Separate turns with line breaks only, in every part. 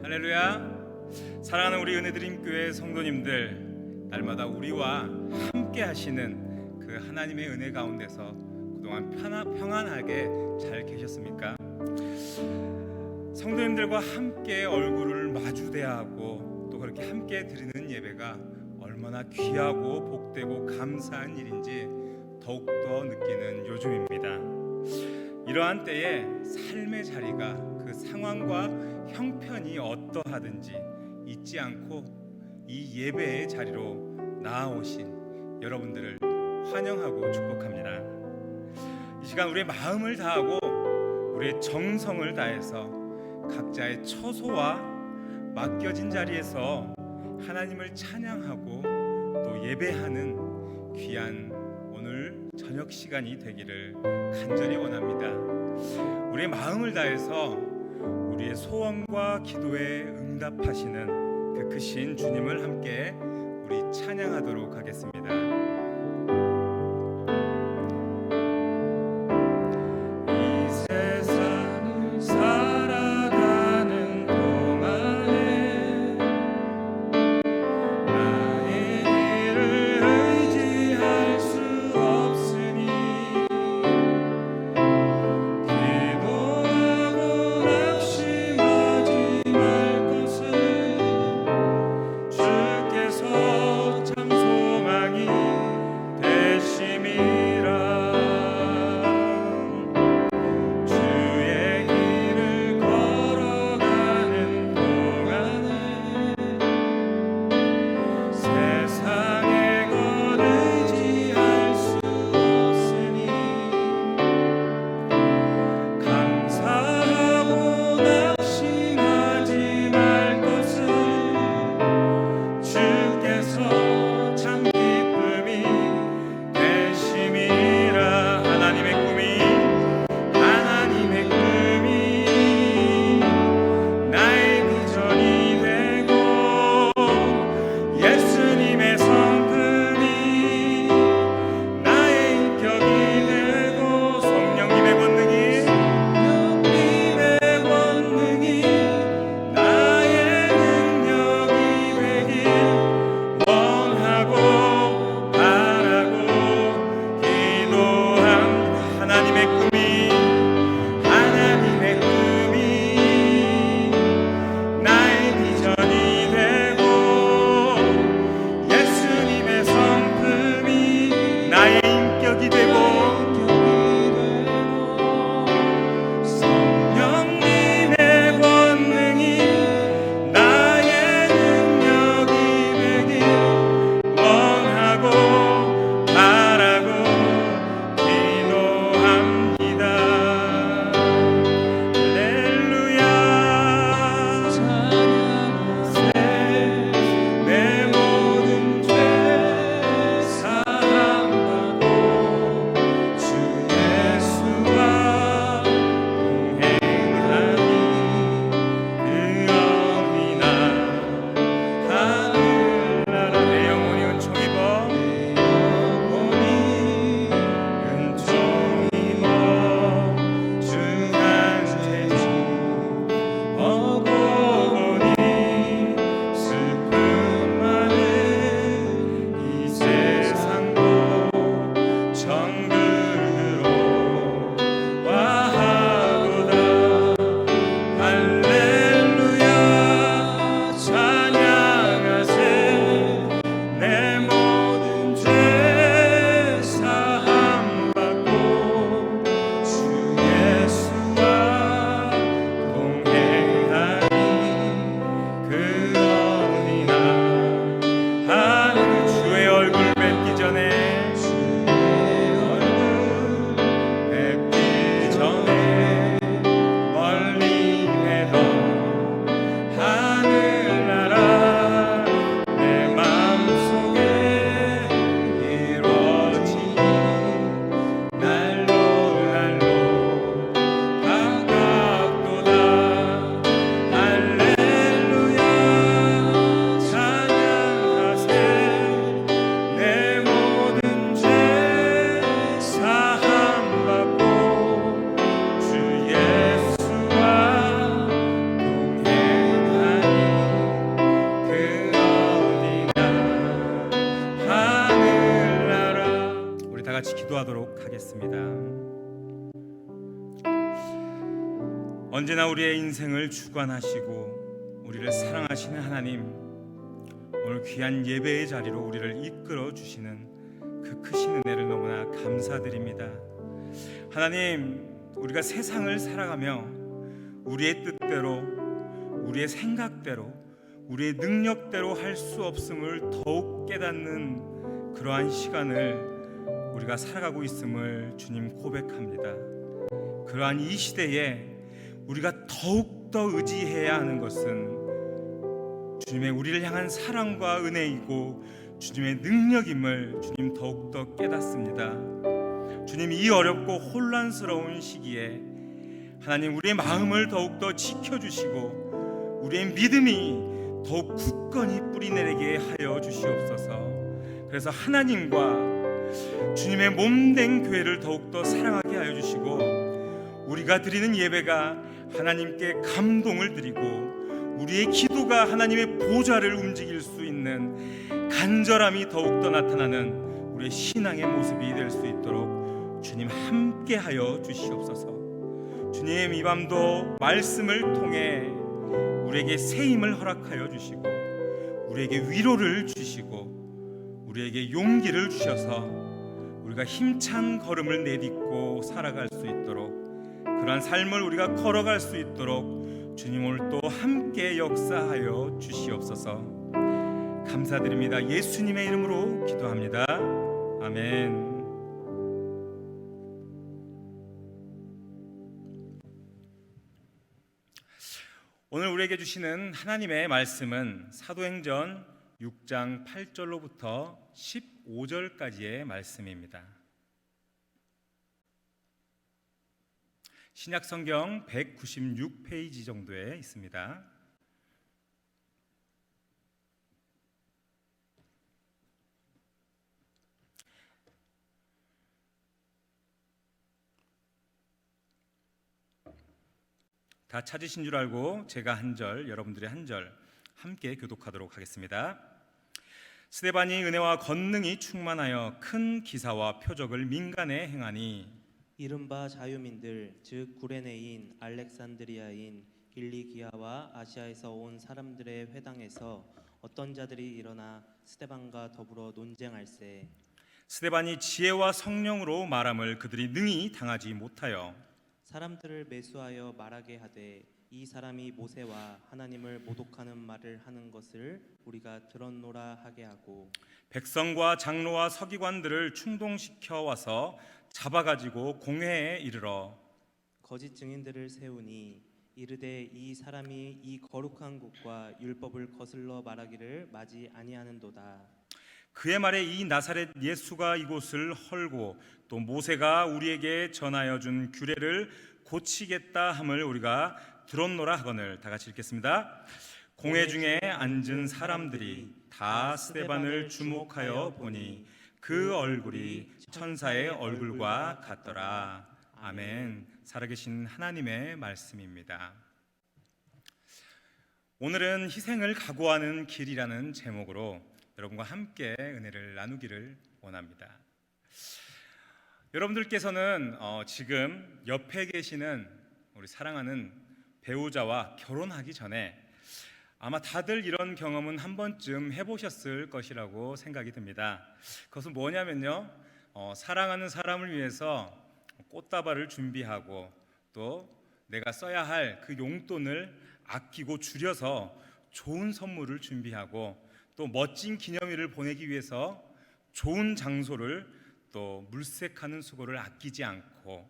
할렐루야. 사랑하는 우리 은혜드림 교회 성도님들, 날마다 우리와 함께 하시는 그 하나님의 은혜 가운데서 그동안 평안하게 잘 계셨습니까? 성도님들과 함께 얼굴을 마주대하고 또 그렇게 함께 드리는 예배가 얼마나 귀하고 복되고 감사한 일인지 더욱더 느끼는 요즘입니다. 이러한 때에 삶의 자리가 그 상황과 형편이 어떠하든지 잊지 않고 이 예배의 자리로 나아오신 여러분들을 환영하고 축복합니다. 이 시간 우리의 마음을 다하고 우리의 정성을 다해서 각자의 처소와 맡겨진 자리에서 하나님을 찬양하고 또 예배하는 귀한 오늘 저녁 시간이 되기를 간절히 원합니다. 우리의 마음을 다해서 우리의 소원과 기도에 응답하시는 그 크신 주님을 함께 우리 찬양하도록 하겠습니다.
참 소망이
언제나 우리의 인생을 주관하시고 우리를 사랑하시는 하나님, 오늘 귀한 예배의 자리로 우리를 이끌어 주시는 그 크신 은혜를 너무나 감사드립니다. 하나님, 우리가 세상을 살아가며 우리의 뜻대로, 우리의 생각대로, 우리의 능력대로 할 수 없음을 더욱 깨닫는 그러한 시간을 우리가 살아가고 있음을 주님 고백합니다. 그러한 이 시대에 우리가 더욱더 의지해야 하는 것은 주님의 우리를 향한 사랑과 은혜이고 주님의 능력임을 주님 더욱더 깨닫습니다. 주님, 이 어렵고 혼란스러운 시기에 하나님, 우리의 마음을 더욱더 지켜주시고 우리의 믿음이 더욱 굳건히 뿌리내리게 하여 주시옵소서. 그래서 하나님과 주님의 몸된 교회를 더욱더 사랑하게 하여 주시고, 우리가 드리는 예배가 하나님께 감동을 드리고 우리의 기도가 하나님의 보좌를 움직일 수 있는 간절함이 더욱더 나타나는 우리의 신앙의 모습이 될 수 있도록 주님 함께 하여 주시옵소서. 주님, 이 밤도 말씀을 통해 우리에게 새 힘을 허락하여 주시고 우리에게 위로를 주시고 우리에게 용기를 주셔서 우리가 힘찬 걸음을 내딛고 살아갈 수 있도록, 그러한 삶을 우리가 걸어갈 수 있도록 주님 오늘 또 함께 역사하여 주시옵소서. 감사드립니다. 예수님의 이름으로 기도합니다. 아멘. 오늘 우리에게 주시는 하나님의 말씀은 사도행전 6장 8절로부터 15절까지의 말씀입니다. 신약성경 196페이지 정도에 있습니다. 다 찾으신 줄 알고 제가 한 절, 여러분들이 한 절 함께 교독하도록 하겠습니다. 스데반이 은혜와 권능이 충만하여 큰 기사와 표적을 민간에 행하니
이른바 자유민들, 즉 구레네인, 알렉산드리아인, 길리기아와 아시아에서 온 사람들의 회당에서 어떤 자들이 일어나 스데반과 더불어 논쟁할세.
스데반이 지혜와 성령으로 말함을 그들이 능히 당하지 못하여
사람들을 매수하여 말하게 하되, 이 사람이 모세와 하나님을 모독하는 말을 하는 것을 우리가 들었노라 하게 하고,
백성과 장로와 서기관들을 충동시켜 와서 잡아가지고 공회에 이르러
거짓 증인들을 세우니 이르되, 이 사람이 이 거룩한 곳과 율법을 거슬러 말하기를 마지 아니하는도다.
그의 말에 이 나사렛 예수가 이곳을 헐고 또 모세가 우리에게 전하여 준 규례를 고치겠다 함을 우리가 들었노라 하거늘. 다 같이 읽겠습니다. 공회 중에 앉은 사람들이 다 스데반을 주목하여 보니 그 얼굴이 천사의 얼굴과 같더라. 아멘. 살아계신 하나님의 말씀입니다. 오늘은 희생을 각오하는 길이라는 제목으로 여러분과 함께 은혜를 나누기를 원합니다. 여러분들께서는 지금 옆에 계시는 우리 사랑하는 배우자와 결혼하기 전에 아마 다들 이런 경험은 한 번쯤 해보셨을 것이라고 생각이 듭니다. 그것은 뭐냐면요, 사랑하는 사람을 위해서 꽃다발을 준비하고 또 내가 써야 할 그 용돈을 아끼고 줄여서 좋은 선물을 준비하고 또 멋진 기념일을 보내기 위해서 좋은 장소를 또 물색하는 수고를 아끼지 않고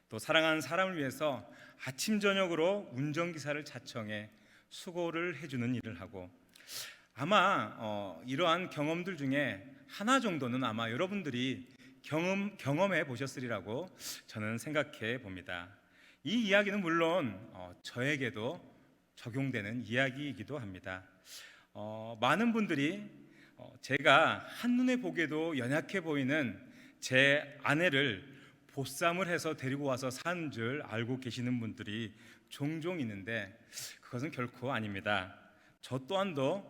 또 사랑하는 사람을 위해서 아침 저녁으로 운전기사를 자청해 수고를 해주는 일을 하고, 아마 이러한 경험들 중에 하나 정도는 아마 여러분들이 경험해 보셨으리라고 저는 생각해 봅니다. 이 이야기는 물론 저에게도 적용되는 이야기이기도 합니다. 많은 분들이 제가 한눈에 보기에도 연약해 보이는 제 아내를 보쌈을 해서 데리고 와서 사는 줄 알고 계시는 분들이 종종 있는데 그것은 결코 아닙니다. 저 또한도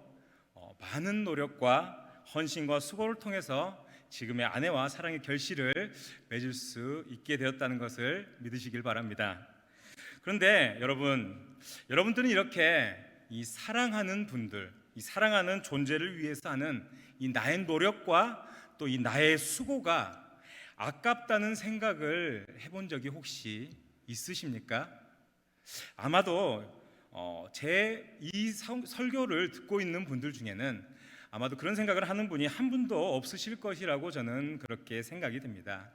많은 노력과 헌신과 수고를 통해서 지금의 아내와 사랑의 결실을 맺을 수 있게 되었다는 것을 믿으시길 바랍니다. 그런데 여러분들은 이렇게 이 사랑하는 분들, 이 사랑하는 존재를 위해서 하는 이 나의 노력과 또 이 나의 수고가 아깝다는 생각을 해본 적이 혹시 있으십니까? 아마도 제 이 설교를 듣고 있는 분들 중에는 아마도 그런 생각을 하는 분이 한 분도 없으실 것이라고 저는 그렇게 생각이 듭니다.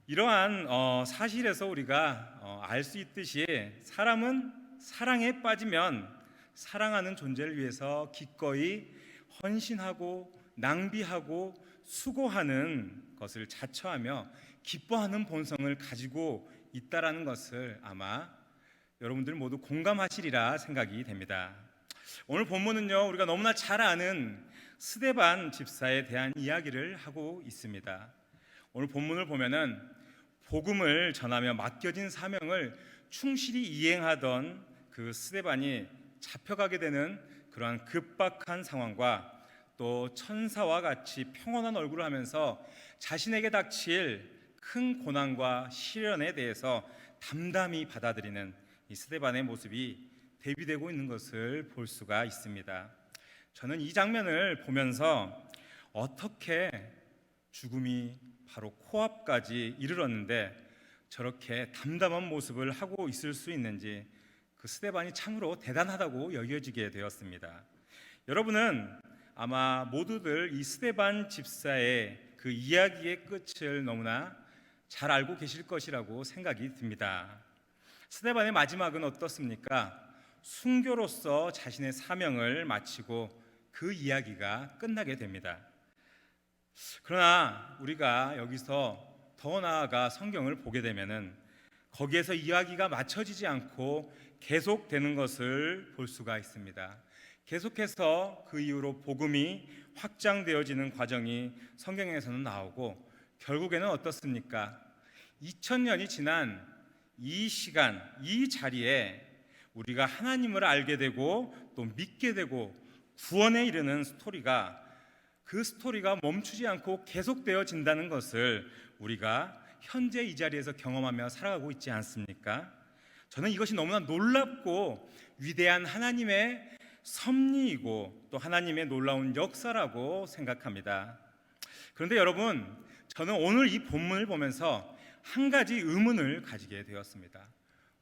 이러한 사실에서 우리가 알 수 있듯이 사람은 사랑에 빠지면 사랑하는 존재를 위해서 기꺼이 헌신하고 낭비하고 수고하는 것을 자처하며 기뻐하는 본성을 가지고 있다라는 것을 아마 여러분들 모두 공감하시리라 생각이 됩니다. 오늘 본문은요, 우리가 너무나 잘 아는 스데반 집사에 대한 이야기를 하고 있습니다. 오늘 본문을 보면은 복음을 전하며 맡겨진 사명을 충실히 이행하던 그 스데반이 잡혀가게 되는 그러한 급박한 상황과 또 천사와 같이 평온한 얼굴을 하면서 자신에게 닥칠 큰 고난과 시련에 대해서 담담히 받아들이는 이 스데반의 모습이 대비되고 있는 것을 볼 수가 있습니다. 저는 이 장면을 보면서 어떻게 죽음이 바로 코앞까지 이르렀는데 저렇게 담담한 모습을 하고 있을 수 있는지 그 스데반이 참으로 대단하다고 여겨지게 되었습니다. 여러분은 아마 모두들 이 스데반 집사의 그 이야기의 끝을 너무나 잘 알고 계실 것이라고 생각이 듭니다. 스데반의 마지막은 어떻습니까? 순교로서 자신의 사명을 마치고 그 이야기가 끝나게 됩니다. 그러나 우리가 여기서 더 나아가 성경을 보게 되면은 거기에서 이야기가 맞춰지지 않고 계속되는 것을 볼 수가 있습니다. 계속해서 그 이후로 복음이 확장되어지는 과정이 성경에서는 나오고 결국에는 어떻습니까? 2000년이 지난 이 시간, 이 자리에 우리가 하나님을 알게 되고 또 믿게 되고 구원에 이르는 스토리가 그 스토리가 멈추지 않고 계속되어진다는 것을 우리가 현재 이 자리에서 경험하며 살아가고 있지 않습니까? 저는 이것이 너무나 놀랍고 위대한 하나님의 섭리이고 또 하나님의 놀라운 역사라고 생각합니다. 그런데 여러분, 저는 오늘 이 본문을 보면서 한 가지 의문을 가지게 되었습니다.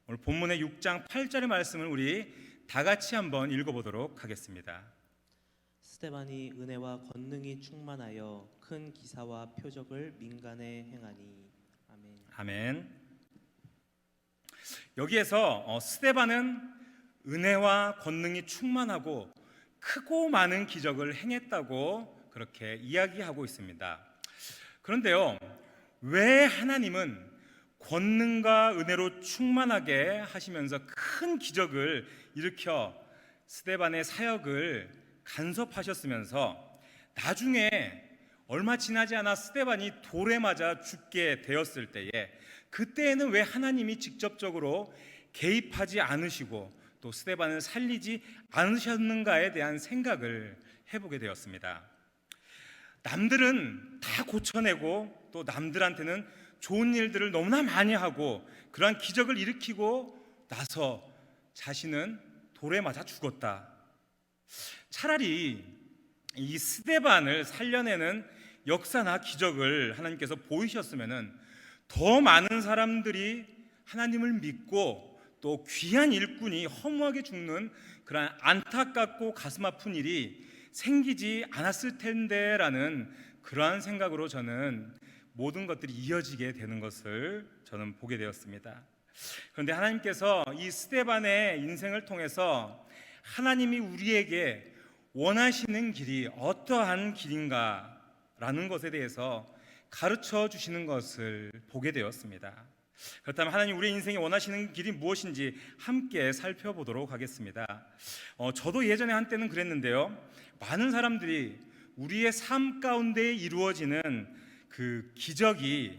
오늘 본문의 6장 8절의 말씀을 우리 다 같이 한번 읽어보도록 하겠습니다.
스데반이 은혜와 권능이 충만하여 큰 기사와 표적을 민간에 행하니. 아멘.
아멘. 여기에서 스데반은 은혜와 권능이 충만하고 크고 많은 기적을 행했다고 그렇게 이야기하고 있습니다. 그런데요, 왜 하나님은 권능과 은혜로 충만하게 하시면서 큰 기적을 일으켜 스데반의 사역을 간섭하셨으면서 나중에 얼마 지나지 않아 스데반이 돌에 맞아 죽게 되었을 때에 그때에는 왜 하나님이 직접적으로 개입하지 않으시고 또 스데반을 살리지 않으셨는가에 대한 생각을 해보게 되었습니다. 남들은 다 고쳐내고 또 남들한테는 좋은 일들을 너무나 많이 하고 그러한 기적을 일으키고 나서 자신은 돌에 맞아 죽었다. 차라리 이 스데반을 살려내는 역사나 기적을 하나님께서 보이셨으면은 더 많은 사람들이 하나님을 믿고 또 귀한 일꾼이 허무하게 죽는 그런 안타깝고 가슴 아픈 일이 생기지 않았을 텐데라는 그러한 생각으로 저는 모든 것들이 이어지게 되는 것을 저는 보게 되었습니다. 그런데 하나님께서 이 스데반의 인생을 통해서 하나님이 우리에게 원하시는 길이 어떠한 길인가라는 것에 대해서 가르쳐 주시는 것을 보게 되었습니다. 그렇다면 하나님 우리의 인생에 원하시는 길이 무엇인지 함께 살펴보도록 하겠습니다. 저도 예전에 한때는 그랬는데요, 많은 사람들이 우리의 삶 가운데 이루어지는 그 기적이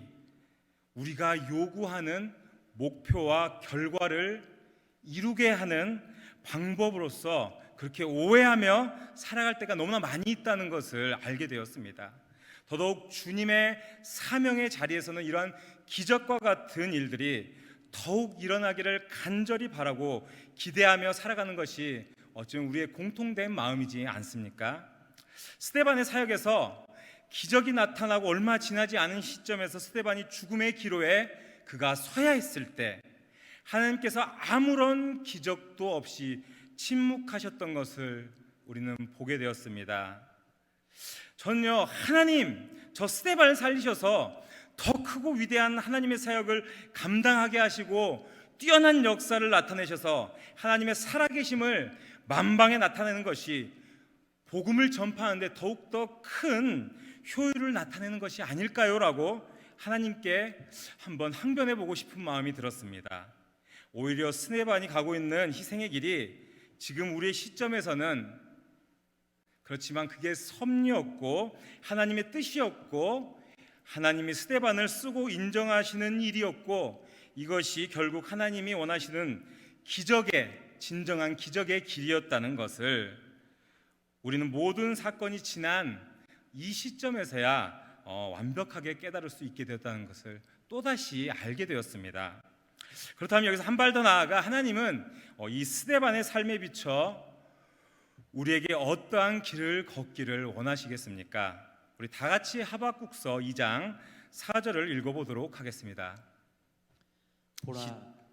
우리가 요구하는 목표와 결과를 이루게 하는 방법으로서 그렇게 오해하며 살아갈 때가 너무나 많이 있다는 것을 알게 되었습니다. 더더욱 주님의 사명의 자리에서는 이러한 기적과 같은 일들이 더욱 일어나기를 간절히 바라고 기대하며 살아가는 것이 어쩌면 우리의 공통된 마음이지 않습니까? 스데반의 사역에서 기적이 나타나고 얼마 지나지 않은 시점에서 스데반이 죽음의 기로에 그가 서야 했을 때 하나님께서 아무런 기적도 없이 침묵하셨던 것을 우리는 보게 되었습니다. 저는요, 하나님, 저 스데반을 살리셔서 더 크고 위대한 하나님의 사역을 감당하게 하시고 뛰어난 역사를 나타내셔서 하나님의 살아계심을 만방에 나타내는 것이 복음을 전파하는데 더욱더 큰 효율을 나타내는 것이 아닐까요? 라고 하나님께 한번 항변해 보고 싶은 마음이 들었습니다. 오히려 스데반이 가고 있는 희생의 길이 지금 우리의 시점에서는 그렇지만 그게 섭리였고 하나님의 뜻이었고 하나님이 스데반을 쓰고 인정하시는 일이었고 이것이 결국 하나님이 원하시는 기적의 진정한 기적의 길이었다는 것을 우리는 모든 사건이 지난 이 시점에서야 완벽하게 깨달을 수 있게 되었다는 것을 또다시 알게 되었습니다. 그렇다면 여기서 한 발 더 나아가 하나님은 이 스데반의 삶에 비춰 우리에게 어떠한 길을 걷기를 원하시겠습니까? 우리 다 같이 하박국서 2장 4절을 읽어보도록 하겠습니다.
보라,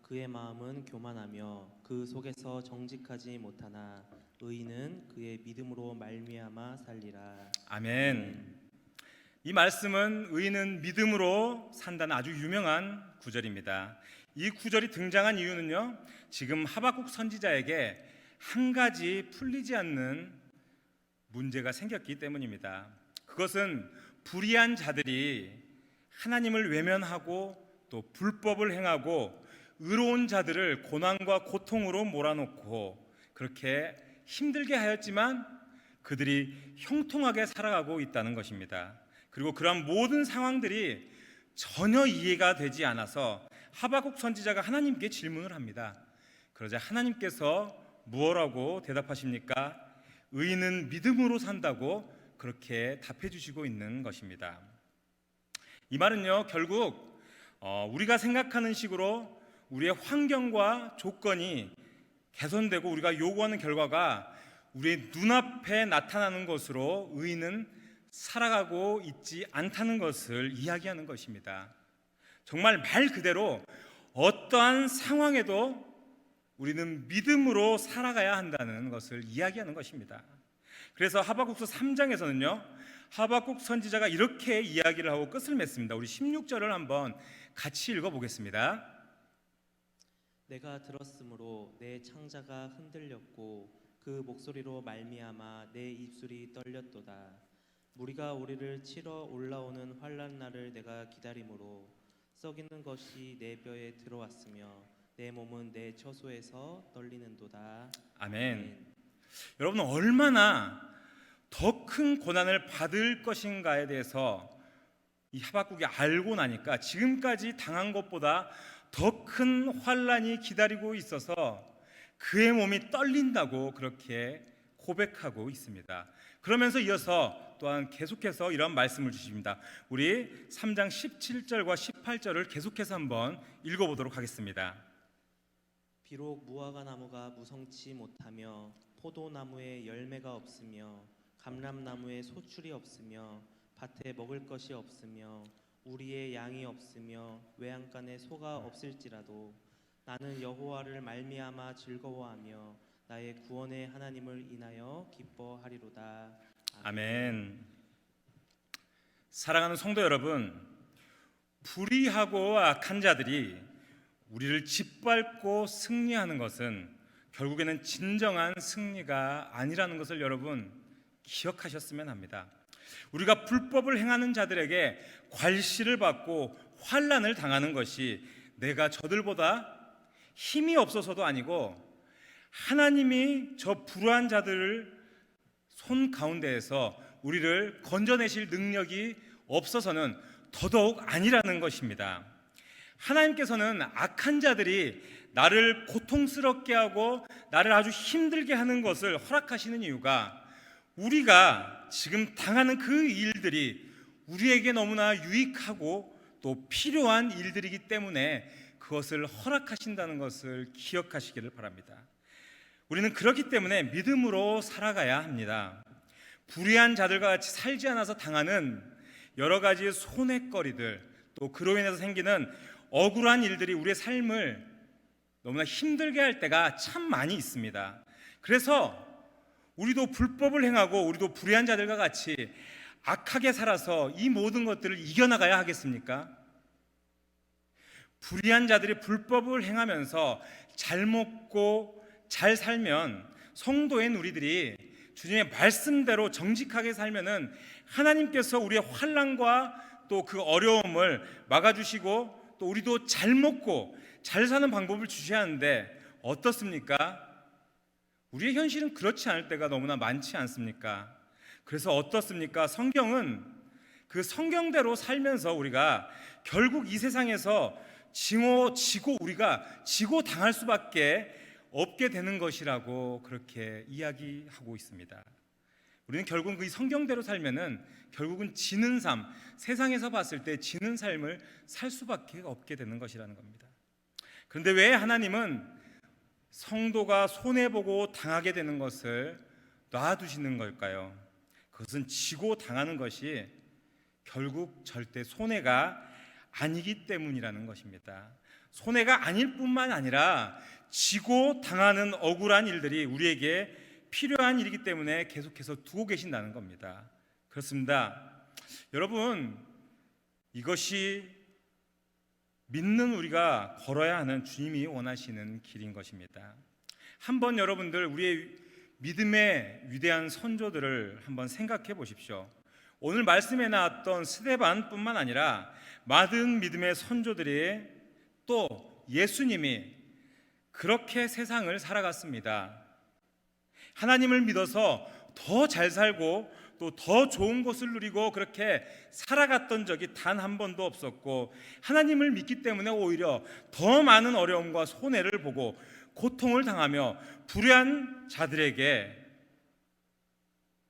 그의 마음은 교만하며 그 속에서 정직하지 못하나 의인은 그의 믿음으로 말미암아 살리라.
아멘. 이 말씀은 의인은 믿음으로 산다는 아주 유명한 구절입니다. 이 구절이 등장한 이유는요, 지금 하박국 선지자에게 한 가지 풀리지 않는 문제가 생겼기 때문입니다. 그것은 불의한 자들이 하나님을 외면하고 또 불법을 행하고 의로운 자들을 고난과 고통으로 몰아넣고 그렇게 힘들게 하였지만 그들이 형통하게 살아가고 있다는 것입니다. 그리고 그러한 모든 상황들이 전혀 이해가 되지 않아서 하박국 선지자가 하나님께 질문을 합니다. 그러자 하나님께서 무엇라고 대답하십니까? 의인은 믿음으로 산다고 그렇게 답해 주시고 있는 것입니다. 이 말은요, 결국 우리가 생각하는 식으로 우리의 환경과 조건이 개선되고 우리가 요구하는 결과가 우리의 눈앞에 나타나는 것으로 의인은 살아가고 있지 않다는 것을 이야기하는 것입니다. 정말 말 그대로 어떠한 상황에도 우리는 믿음으로 살아가야 한다는 것을 이야기하는 것입니다. 그래서 하박국서 3장에서는요, 하박국 선지자가 이렇게 이야기를 하고 끝을 맺습니다. 우리 16절을 한번 같이 읽어보겠습니다.
내가 들었으므로 내 창자가 흔들렸고 그 목소리로 말미암아 내 입술이 떨렸도다. 무리가 우리를 치러 올라오는 환난 날을 내가 기다림으로 썩이는 것이 내 뼈에 들어왔으며 내 몸은 내 처소에서 떨리는도다.
아멘. 여러분, 얼마나 더 큰 고난을 받을 것인가에 대해서 이 하박국이 알고 나니까 지금까지 당한 것보다 더 큰 환난이 기다리고 있어서 그의 몸이 떨린다고 그렇게 고백하고 있습니다. 그러면서 이어서 또한 계속해서 이런 말씀을 주십니다. 우리 3장 17절과 18절을 계속해서 한번 읽어보도록 하겠습니다.
비록 무화과 나무가 무성치 못하며 포도나무에 열매가 없으며 감람나무에 소출이 없으며 밭에 먹을 것이 없으며 우리의 양이 없으며 외양간에 소가 없을지라도 나는 여호와를 말미암아 즐거워하며 나의 구원의 하나님을 인하여 기뻐하리로다.
아멘. 사랑하는 성도 여러분, 불의하고 악한 자들이 우리를 짓밟고 승리하는 것은 결국에는 진정한 승리가 아니라는 것을 여러분 기억하셨으면 합니다. 우리가 불법을 행하는 자들에게 괄시를 받고 환난을 당하는 것이 내가 저들보다 힘이 없어서도 아니고 하나님이 저 불의한 자들을 손 가운데에서 우리를 건져내실 능력이 없어서는 더더욱 아니라는 것입니다. 하나님께서는 악한 자들이 나를 고통스럽게 하고 나를 아주 힘들게 하는 것을 허락하시는 이유가 우리가 지금 당하는 그 일들이 우리에게 너무나 유익하고 또 필요한 일들이기 때문에 그것을 허락하신다는 것을 기억하시기를 바랍니다. 우리는 그렇기 때문에 믿음으로 살아가야 합니다. 불의한 자들과 같이 살지 않아서 당하는 여러 가지 손해거리들, 또 그로 인해서 생기는 억울한 일들이 우리의 삶을 너무나 힘들게 할 때가 참 많이 있습니다. 그래서 우리도 불법을 행하고 우리도 불의한 자들과 같이 악하게 살아서 이 모든 것들을 이겨나가야 하겠습니까? 불의한 자들이 불법을 행하면서 잘 먹고 잘 살면 성도인 우리들이 주님의 말씀대로 정직하게 살면은 하나님께서 우리의 환난과 또 그 어려움을 막아주시고 또 우리도 잘 먹고 잘 사는 방법을 주셔야 하는데 어떻습니까? 우리의 현실은 그렇지 않을 때가 너무나 많지 않습니까? 그래서 어떻습니까? 성경은 그 성경대로 살면서 우리가 결국 이 세상에서 우리가 지고 당할 수밖에 없게 되는 것이라고 그렇게 이야기하고 있습니다. 우리는 결국은 그 성경대로 살면은 결국은 지는 삶, 세상에서 봤을 때 지는 삶을 살 수밖에 없게 되는 것이라는 겁니다. 그런데 왜 하나님은 성도가 손해보고 당하게 되는 것을 놔두시는 걸까요? 그것은 지고 당하는 것이 결국 절대 손해가 아니기 때문이라는 것입니다. 손해가 아닐 뿐만 아니라 지고 당하는 억울한 일들이 우리에게 필요한 일이기 때문에 계속해서 두고 계신다는 겁니다. 그렇습니다. 여러분, 이것이 믿는 우리가 걸어야 하는 주님이 원하시는 길인 것입니다. 한번 여러분들 우리의 믿음의 위대한 선조들을 한번 생각해 보십시오. 오늘 말씀에 나왔던 스데반뿐만 아니라 많은 믿음의 선조들이 또 예수님이 그렇게 세상을 살아갔습니다. 하나님을 믿어서 더 잘 살고 또 더 좋은 것을 누리고 그렇게 살아갔던 적이 단 한 번도 없었고, 하나님을 믿기 때문에 오히려 더 많은 어려움과 손해를 보고 고통을 당하며 불의한 자들에게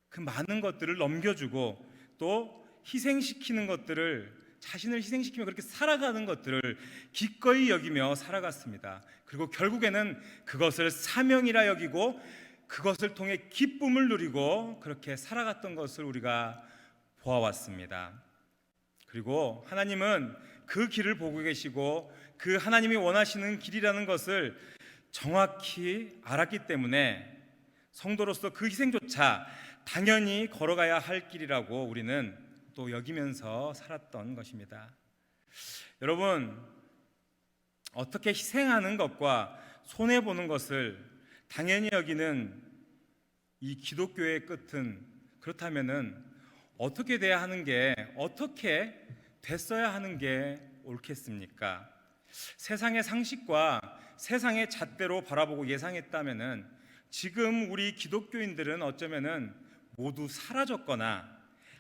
그 많은 것들을 넘겨주고 또 희생시키는 것들을, 자신을 희생시키며 그렇게 살아가는 것들을 기꺼이 여기며 살아갔습니다. 그리고 결국에는 그것을 사명이라 여기고 그것을 통해 기쁨을 누리고 그렇게 살아갔던 것을 우리가 보아왔습니다. 그리고 하나님은 그 길을 보고 계시고 그 하나님이 원하시는 길이라는 것을 정확히 알았기 때문에 성도로서 그 희생조차 당연히 걸어가야 할 길이라고 우리는 또 여기면서 살았던 것입니다. 여러분, 어떻게 희생하는 것과 손해보는 것을 당연히 여기는 이 기독교의 끝은, 그렇다면은 어떻게 돼야 하는 게, 어떻게 됐어야 하는 게 옳겠습니까? 세상의 상식과 세상의 잣대로 바라보고 예상했다면은 지금 우리 기독교인들은 어쩌면은 모두 사라졌거나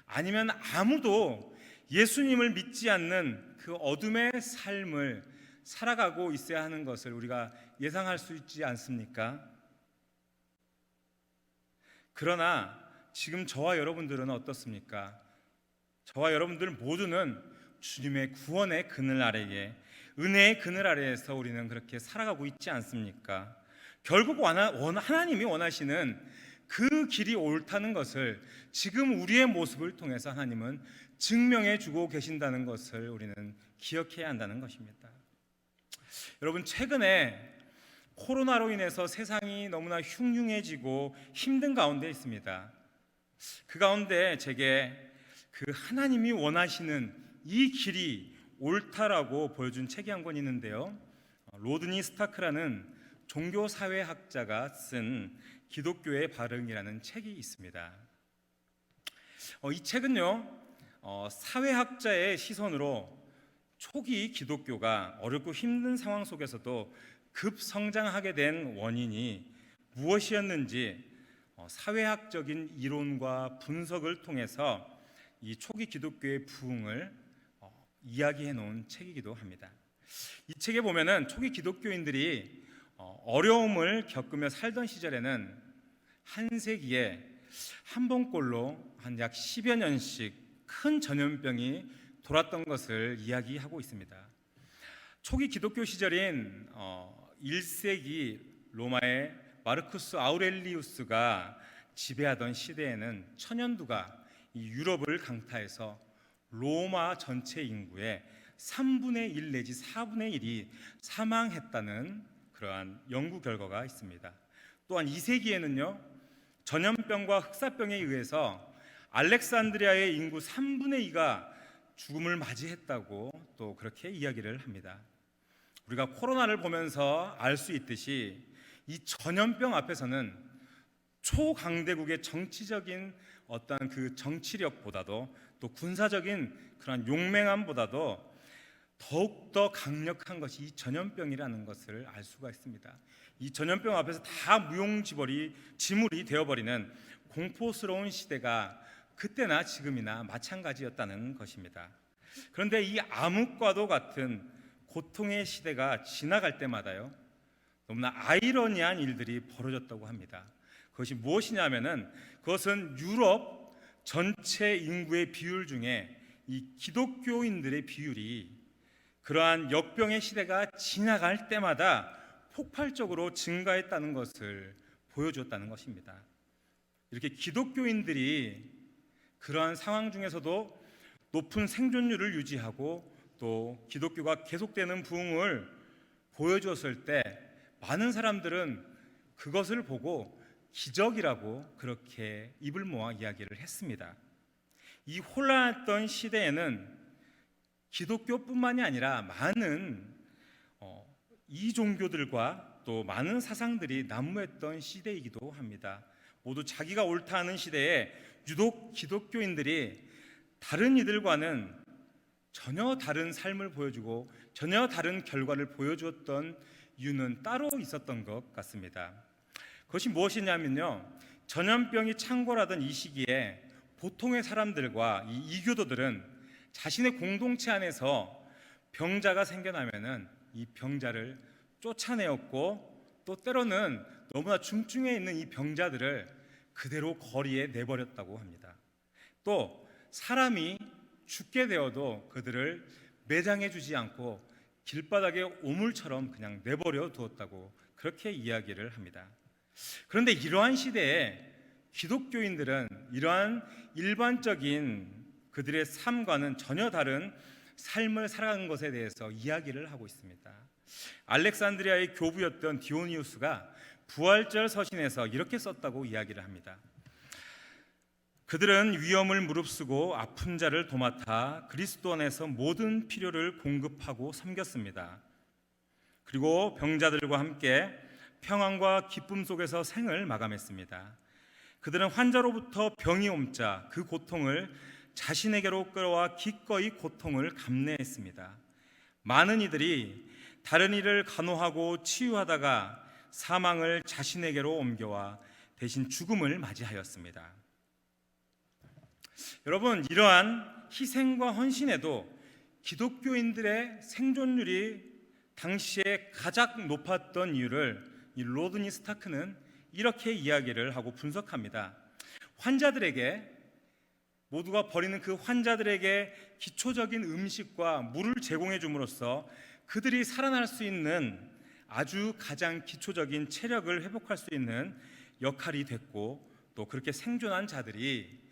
아니면 아무도 예수님을 믿지 않는 그 어둠의 삶을 살아가고 있어야 하는 것을 우리가 예상할 수 있지 않습니까? 그러나 지금 저와 여러분들은 어떻습니까? 저와 여러분들 모두는 주님의 구원의 그늘 아래에, 은혜의 그늘 아래에서 우리는 그렇게 살아가고 있지 않습니까? 결국 하나님이 원하시는 그 길이 옳다는 것을 지금 우리의 모습을 통해서 하나님은 증명해 주고 계신다는 것을 우리는 기억해야 한다는 것입니다. 여러분, 최근에 코로나로 인해서 세상이 너무나 흉흉해지고 힘든 가운데 있습니다. 그 가운데 제게 그 하나님이 원하시는 이 길이 옳다라고 보여준 책이 한 권 있는데요, 로드니 스타크라는 종교사회학자가 쓴 기독교의 발흥이라는 책이 있습니다. 이 책은요, 사회학자의 시선으로 초기 기독교가 어렵고 힘든 상황 속에서도 급성장하게 된 원인이 무엇이었는지 사회학적인 이론과 분석을 통해서 이 초기 기독교의 부흥을 이야기해 놓은 책이기도 합니다. 이 책에 보면은 초기 기독교인들이 어려움을 겪으며 살던 시절에는 한 세기에 한 번꼴로 한 약 10여 년씩 큰 전염병이 돌았던 것을 이야기하고 있습니다. 초기 기독교 시절인 1세기 로마의 마르쿠스 아우렐리우스가 지배하던 시대에는 천연두가 이 유럽을 강타해서 로마 전체 인구의 3분의 1 내지 4분의 1이 사망했다는 그러한 연구 결과가 있습니다. 또한 2세기에는요, 전염병과 흑사병에 의해서 알렉산드리아의 인구 3분의 2가 죽음을 맞이했다고 또 그렇게 이야기를 합니다. 우리가 코로나를 보면서 알 수 있듯이 이 전염병 앞에서는 초강대국의 정치적인 어떤 그 정치력보다도 또 군사적인 그런 용맹함보다도 더욱더 강력한 것이 이 전염병이라는 것을 알 수가 있습니다. 이 전염병 앞에서 다 무용지물이 되어버리는 공포스러운 시대가 그때나 지금이나 마찬가지였다는 것입니다. 그런데 이 암흑과도 같은 고통의 시대가 지나갈 때마다요, 너무나 아이러니한 일들이 벌어졌다고 합니다. 그것이 무엇이냐면은 그것은 유럽 전체 인구의 비율 중에 이 기독교인들의 비율이 그러한 역병의 시대가 지나갈 때마다 폭발적으로 증가했다는 것을 보여주었다는 것입니다. 이렇게 기독교인들이 그러한 상황 중에서도 높은 생존율을 유지하고 또 기독교가 계속되는 부흥을 보여주었을 때 많은 사람들은 그것을 보고 기적이라고 그렇게 입을 모아 이야기를 했습니다. 이 혼란했던 시대에는 기독교뿐만이 아니라 많은 이종교들과 또 많은 사상들이 난무했던 시대이기도 합니다. 모두 자기가 옳다 하는 시대에 유독 기독교인들이 다른 이들과는 전혀 다른 삶을 보여주고 전혀 다른 결과를 보여주었던 이유는 따로 있었던 것 같습니다. 그것이 무엇이냐면요, 전염병이 창궐하던 이 시기에 보통의 사람들과 이 이교도들은 자신의 공동체 안에서 병자가 생겨나면은 이 병자를 쫓아내었고 또 때로는 너무나 중증에 있는 이 병자들을 그대로 거리에 내버렸다고 합니다. 또 사람이 죽게 되어도 그들을 매장해 주지 않고 길바닥에 오물처럼 그냥 내버려 두었다고 그렇게 이야기를 합니다. 그런데 이러한 시대에 기독교인들은 이러한 일반적인 그들의 삶과는 전혀 다른 삶을 살아가는 것에 대해서 이야기를 하고 있습니다. 알렉산드리아의 교부였던 디오니우스가 부활절 서신에서 이렇게 썼다고 이야기를 합니다. 그들은 위험을 무릅쓰고 아픈 자를 도맡아 그리스도 안에서 모든 필요를 공급하고 섬겼습니다. 그리고 병자들과 함께 평안과 기쁨 속에서 생을 마감했습니다. 그들은 환자로부터 병이 옮자 그 고통을 자신에게로 끌어와 기꺼이 고통을 감내했습니다. 많은 이들이 다른 이를 간호하고 치유하다가 사망을 자신에게로 옮겨와 대신 죽음을 맞이하였습니다. 여러분, 이러한 희생과 헌신에도 기독교인들의 생존율이 당시에 가장 높았던 이유를 이 로드니 스타크는 이렇게 이야기를 하고 분석합니다. 환자들에게, 모두가 버리는 그 환자들에게 기초적인 음식과 물을 제공해 줌으로써 그들이 살아날 수 있는 아주 가장 기초적인 체력을 회복할 수 있는 역할이 됐고, 또 그렇게 생존한 자들이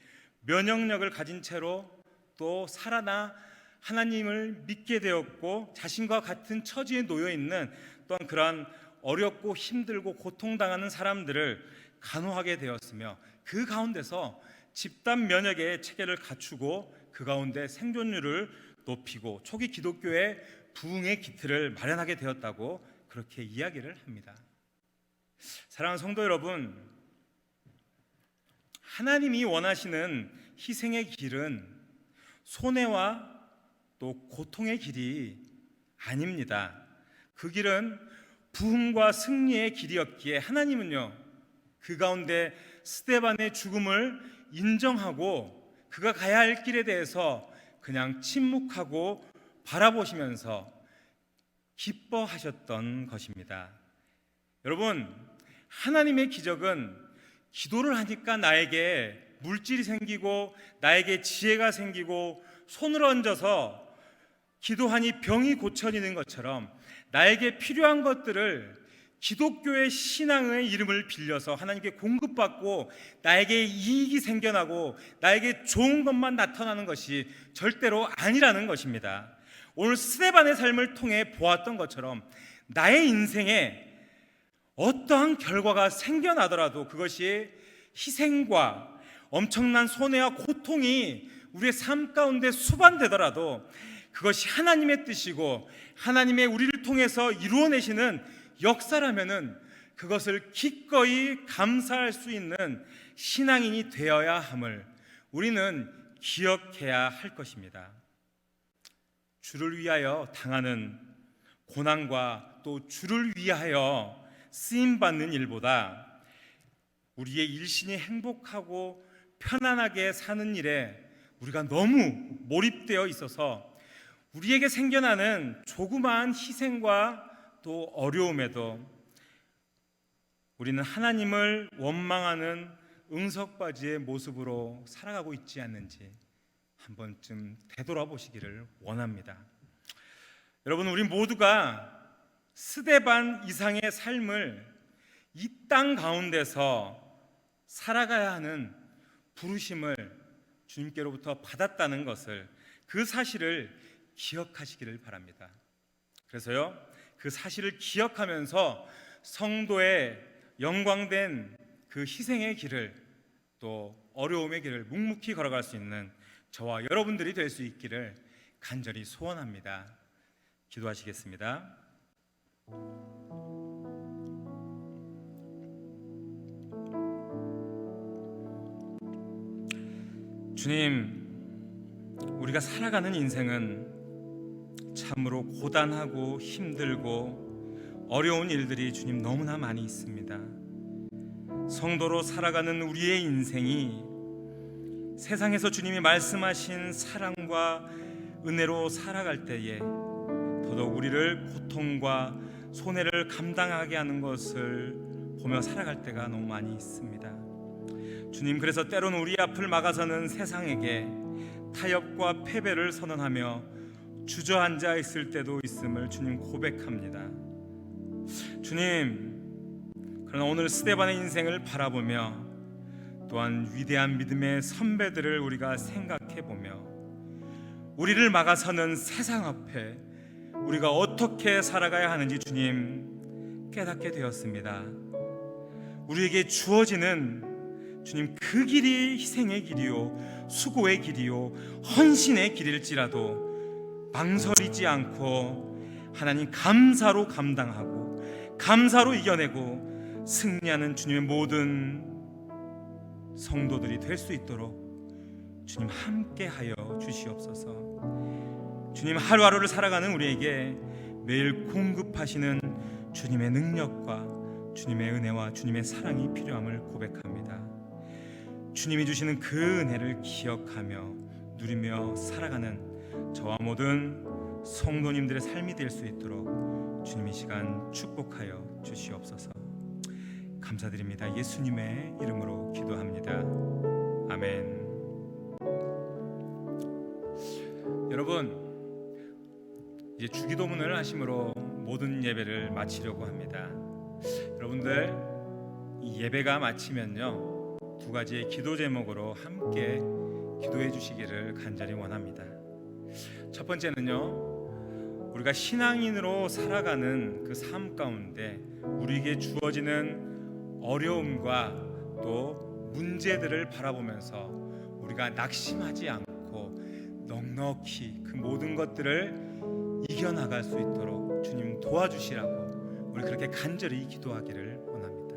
면역력을 가진 채로 또 살아나 하나님을 믿게 되었고, 자신과 같은 처지에 놓여 있는 또한 그러한 어렵고 힘들고 고통당하는 사람들을 간호하게 되었으며, 그 가운데서 집단 면역의 체계를 갖추고 그 가운데 생존율을 높이고 초기 기독교의 부흥의 기틀을 마련하게 되었다고 그렇게 이야기를 합니다. 사랑하는 성도 여러분, 하나님이 원하시는 희생의 길은 손해와 또 고통의 길이 아닙니다. 그 길은 부흥과 승리의 길이었기에 하나님은요, 그 가운데 스데반의 죽음을 인정하고 그가 가야 할 길에 대해서 그냥 침묵하고 바라보시면서 기뻐하셨던 것입니다. 여러분, 하나님의 기적은 기도를 하니까 나에게 물질이 생기고 나에게 지혜가 생기고 손을 얹어서 기도하니 병이 고쳐지는 것처럼 나에게 필요한 것들을 기독교의 신앙의 이름을 빌려서 하나님께 공급받고 나에게 이익이 생겨나고 나에게 좋은 것만 나타나는 것이 절대로 아니라는 것입니다. 오늘 스데반의 삶을 통해 보았던 것처럼 나의 인생에 어떠한 결과가 생겨나더라도 그것이 희생과 엄청난 손해와 고통이 우리의 삶 가운데 수반되더라도 그것이 하나님의 뜻이고 하나님의 우리를 통해서 이루어내시는 역사라면은 그것을 기꺼이 감사할 수 있는 신앙인이 되어야 함을 우리는 기억해야 할 것입니다. 주를 위하여 당하는 고난과 또 주를 위하여 쓰임받는 일보다 우리의 일신이 행복하고 편안하게 사는 일에 우리가 너무 몰입되어 있어서 우리에게 생겨나는 조그마한 희생과 또 어려움에도 우리는 하나님을 원망하는 응석바지의 모습으로 살아가고 있지 않는지 한 번쯤 되돌아보시기를 원합니다. 여러분, 우리 모두가 스데반 이상의 삶을 이 땅 가운데서 살아가야 하는 부르심을 주님께로부터 받았다는 것을, 그 사실을 기억하시기를 바랍니다. 그래서요, 그 사실을 기억하면서 성도의 영광된 그 희생의 길을 또 어려움의 길을 묵묵히 걸어갈 수 있는 저와 여러분들이 될 수 있기를 간절히 소원합니다. 기도하시겠습니다. 주님, 우리가 살아가는 인생은 참으로 고단하고 힘들고 어려운 일들이 주님 너무나 많이 있습니다. 성도로 살아가는 우리의 인생이 세상에서 주님이 말씀하신 사랑과 은혜로 살아갈 때에 더더욱 우리를 고통과 손해를 감당하게 하는 것을 보며 살아갈 때가 너무 많이 있습니다. 주님, 그래서 때로는 우리 앞을 막아서는 세상에게 타협과 패배를 선언하며 주저앉아 있을 때도 있음을 주님 고백합니다. 주님, 그러나 오늘 스데반의 인생을 바라보며 또한 위대한 믿음의 선배들을 우리가 생각해보며 우리를 막아서는 세상 앞에 우리가 어떻게 살아가야 하는지 주님 깨닫게 되었습니다. 우리에게 주어지는 주님 그 길이 희생의 길이요 수고의 길이요 헌신의 길일지라도 망설이지 않고 하나님 감사로 감당하고 감사로 이겨내고 승리하는 주님의 모든 성도들이 될 수 있도록 주님 함께하여 주시옵소서. 주님, 하루하루를 살아가는 우리에게 매일 공급하시는 주님의 능력과 주님의 은혜와 주님의 사랑이 필요함을 고백합니다. 주님이 주시는 그 은혜를 기억하며 누리며 살아가는 저와 모든 성도님들의 삶이 될 수 있도록 주님 이 시간 축복하여 주시옵소서. 감사드립니다. 예수님의 이름으로 기도합니다. 아멘. 여러분, 이제 주기도문을 하심으로 모든 예배를 마치려고 합니다. 여러분들, 이 예배가 마치면요, 두 가지의 기도 제목으로 함께 기도해 주시기를 간절히 원합니다. 첫 번째는요, 우리가 신앙인으로 살아가는 그 삶 가운데 우리에게 주어지는 어려움과 또 문제들을 바라보면서 우리가 낙심하지 않고 넉넉히 그 모든 것들을 이겨나갈 수 있도록 주님 도와주시라고 우리 그렇게 간절히 기도하기를 원합니다.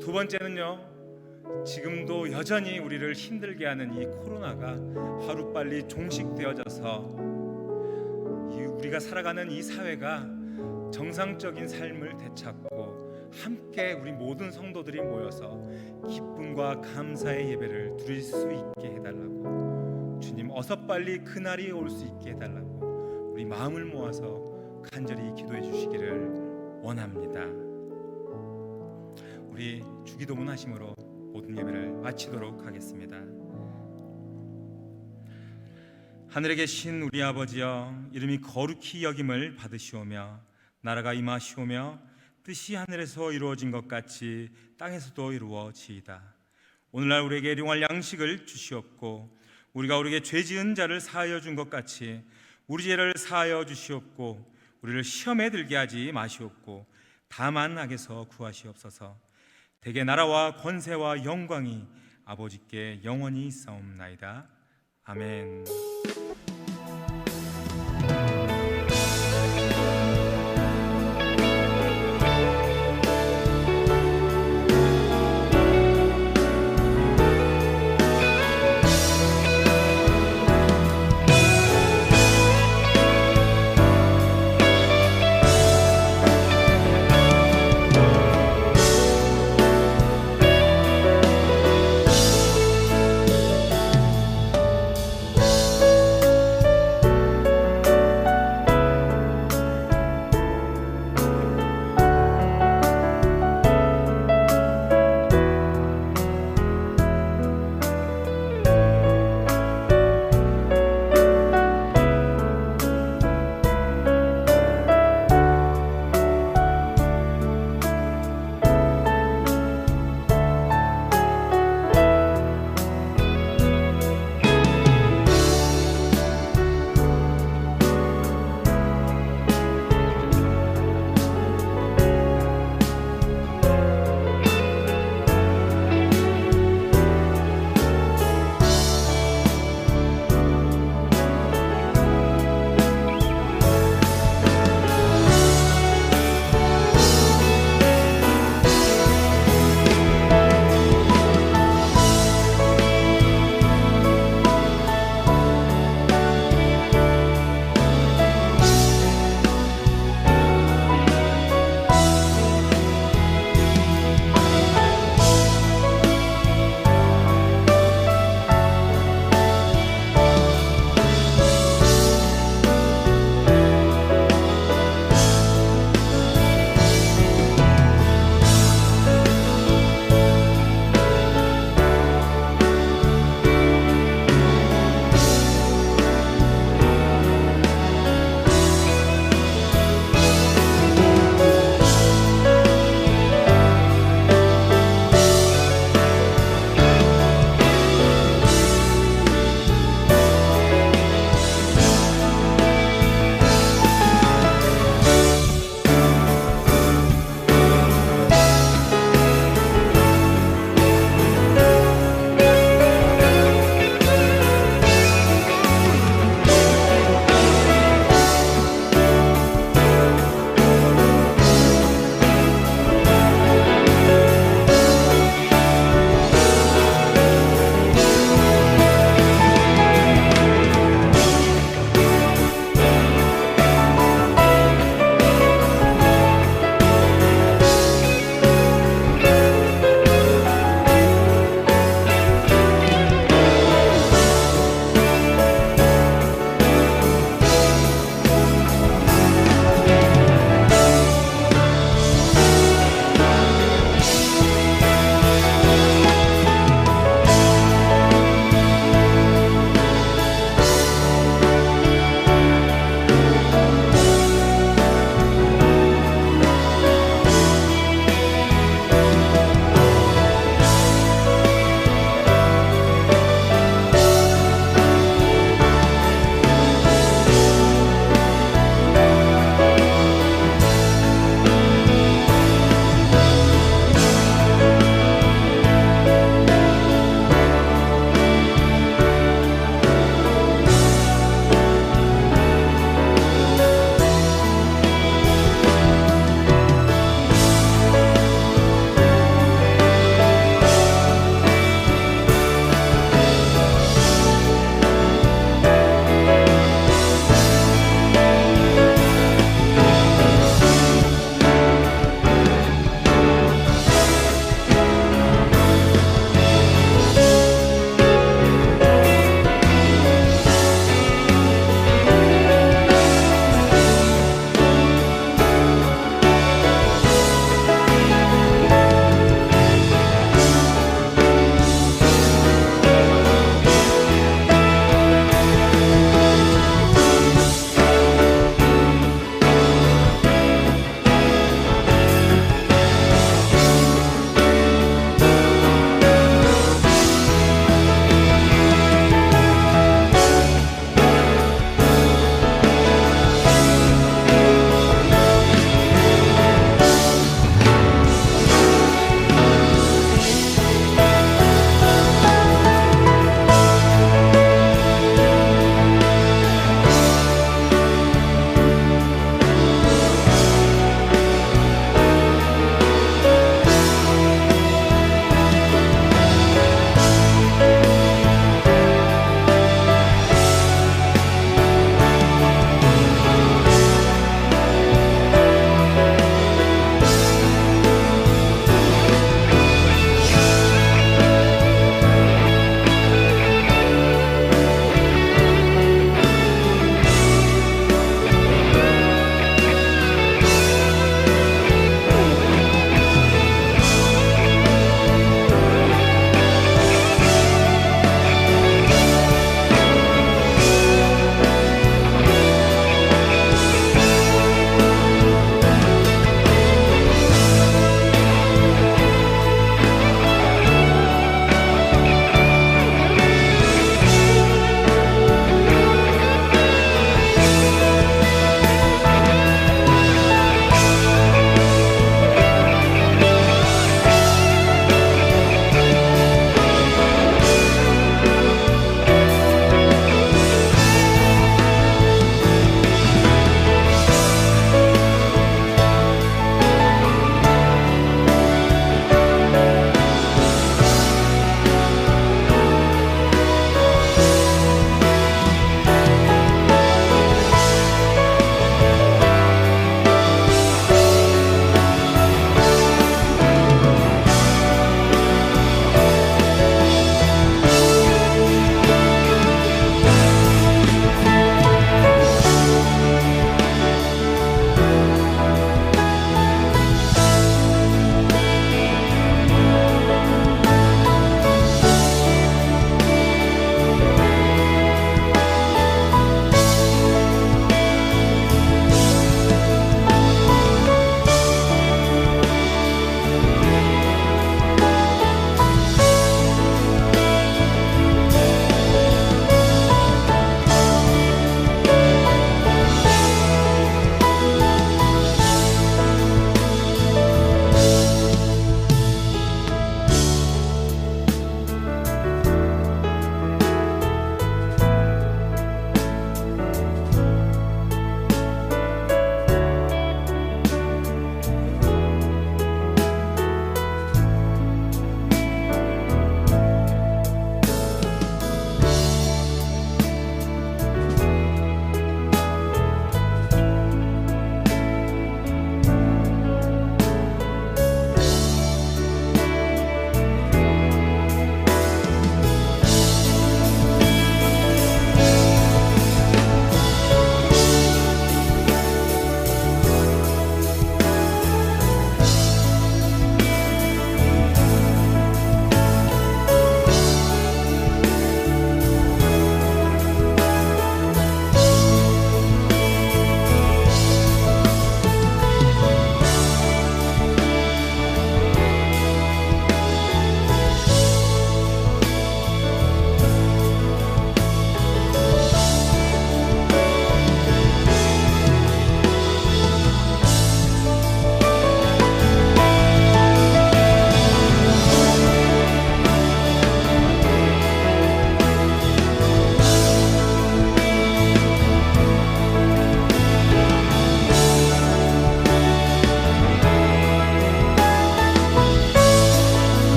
두 번째는요, 지금도 여전히 우리를 힘들게 하는 이 코로나가 하루빨리 종식되어져서 우리가 살아가는 이 사회가 정상적인 삶을 되찾고 함께 우리 모든 성도들이 모여서 기쁨과 감사의 예배를 드릴 수 있게 해달라고, 주님 어서 빨리 그날이 올 수 있게 해달라고 우리 마음을 모아서 간절히 기도해 주시기를 원합니다. 우리 주기도문 하심으로 모든 예배를 마치도록 하겠습니다. 하늘에 계신 우리 아버지여, 이름이 거룩히 여김을 받으시오며 나라가 임하시오며 뜻이 하늘에서 이루어진 것 같이 땅에서도 이루어지이다. 오늘날 우리에게 일용할 양식을 주시옵고 우리가 우리에게 죄 지은 자를 사하여 준 것 같이 우리 죄를 사하여 주시옵고 우리를 시험에 들게 하지 마시옵고 다만 악에서 구하시옵소서. 대개 나라와 권세와 영광이 아버지께 영원히 있사옵나이다. 아멘.